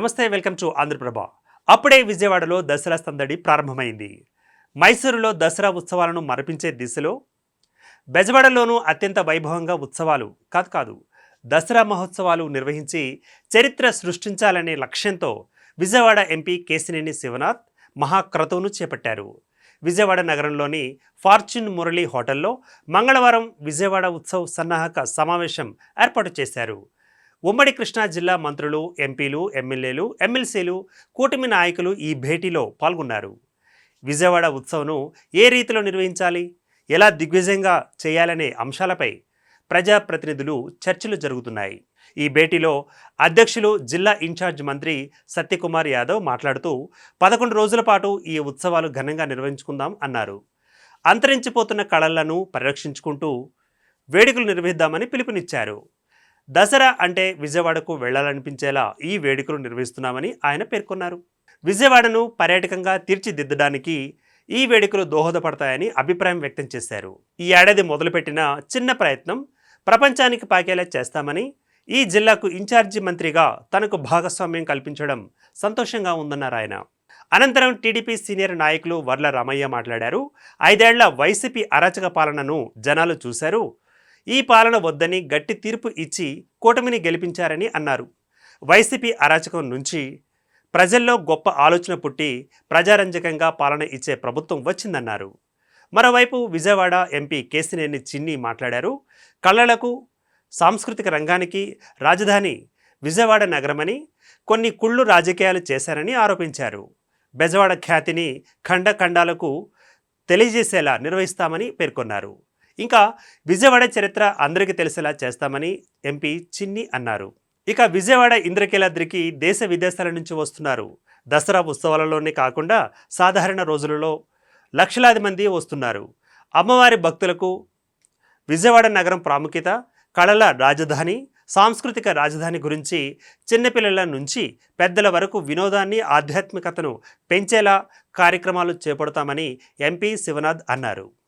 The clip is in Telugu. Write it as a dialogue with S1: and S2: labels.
S1: నమస్తే, వెల్కమ్ టు ఆంధ్రప్రభ. అప్పుడే విజయవాడలో దసరా సందడి ప్రారంభమైంది. మైసూరులో దసరా ఉత్సవాలను మరపించే దిశలో బెజవాడలోనూ అత్యంత వైభవంగా ఉత్సవాలు కాదు దసరా మహోత్సవాలు నిర్వహించి చరిత్ర సృష్టించాలనే లక్ష్యంతో విజయవాడ ఎంపీ కేశినేని శివనాథ్ మహాక్రతువును చేపట్టారు. విజయవాడ నగరంలోని ఫార్చ్యూన్ మురళీ హోటల్లో మంగళవారం విజయవాడ ఉత్సవ్ సన్నాహక సమావేశం ఏర్పాటు చేశారు. ఉమ్మడి కృష్ణా జిల్లా మంత్రులు, ఎంపీలు, ఎమ్మెల్యేలు, ఎమ్మెల్సీలు, కూటమి నాయకులు ఈ భేటీలో పాల్గొన్నారు. విజయవాడ ఉత్సవ్ను ఏ రీతిలో నిర్వహించాలి, ఎలా దిగ్విజయంగా చేయాలనే అంశాలపై ప్రజాప్రతినిధులు చర్చలు జరుగుతున్నాయి. ఈ భేటీలో అధ్యక్షులు, జిల్లా ఇన్ఛార్జ్ మంత్రి సత్యకుమార్ యాదవ్ మాట్లాడుతూ 11 రోజుల పాటు ఈ ఉత్సవాలు ఘనంగా నిర్వహించుకుందాం అన్నారు. అంతరించిపోతున్న కళలను పరిరక్షించుకుంటూ వేడుకలు నిర్వహిద్దామని పిలుపునిచ్చారు. దసరా అంటే విజయవాడకు వెళ్లాలనిపించేలా ఈ వేడుకలు నిర్వహిస్తున్నామని ఆయన పేర్కొన్నారు. విజయవాడను పర్యాటకంగా తీర్చిదిద్దడానికి ఈ వేడుకలు దోహదపడతాయని అభిప్రాయం వ్యక్తం చేశారు. ఈ ఏడాది మొదలుపెట్టిన చిన్న ప్రయత్నం ప్రపంచానికి పాకేలా చేస్తామని, ఈ జిల్లాకు ఇన్ఛార్జి మంత్రిగా తనకు భాగస్వామ్యం కల్పించడం సంతోషంగా ఉందన్నారు ఆయన. అనంతరం టీడీపీ సీనియర్ నాయకులు వర్ల రామయ్య మాట్లాడారు. 5 ఏళ్ల వైసీపీ అరాచక పాలనను జనాలు చూశారు. ఈ పాలన వద్దని గట్టి తీర్పు ఇచ్చి కూటమిని గెలిపించారని అన్నారు. వైసీపీ అరాచకం నుంచి ప్రజల్లో గొప్ప ఆలోచన పుట్టి ప్రజారంజకంగా పాలన ఇచ్చే ప్రభుత్వం వచ్చిందన్నారు. మరోవైపు విజయవాడ ఎంపీ కేశినేని చిన్ని మాట్లాడారు. కళలకు, సాంస్కృతిక రంగానికి రాజధాని విజయవాడ నగరమని, కొన్ని కుళ్ళు రాజకీయాలు చేశారని ఆరోపించారు. బెజవాడ ఖ్యాతిని ఖండాలకు తెలియజేసేలా నిర్వహిస్తామని పేర్కొన్నారు. ఇంకా విజయవాడ చరిత్ర అందరికీ తెలిసేలా చేస్తామని ఎంపీ చిన్ని అన్నారు. ఇక విజయవాడ ఇంద్రకీలాద్రికి దేశ విదేశాల నుంచి వస్తున్నారు. దసరా ఉత్సవాలలోనే కాకుండా సాధారణ రోజులలో లక్షలాది మంది వస్తున్నారు. అమ్మవారి భక్తులకు విజయవాడ నగరం ప్రాముఖ్యత, కళల రాజధాని, సాంస్కృతిక రాజధాని గురించి చిన్నపిల్లల నుంచి పెద్దల వరకు వినోదాన్ని, ఆధ్యాత్మికతను పెంచేలా కార్యక్రమాలు చేపడతామని ఎంపీ శివనాథ్ అన్నారు.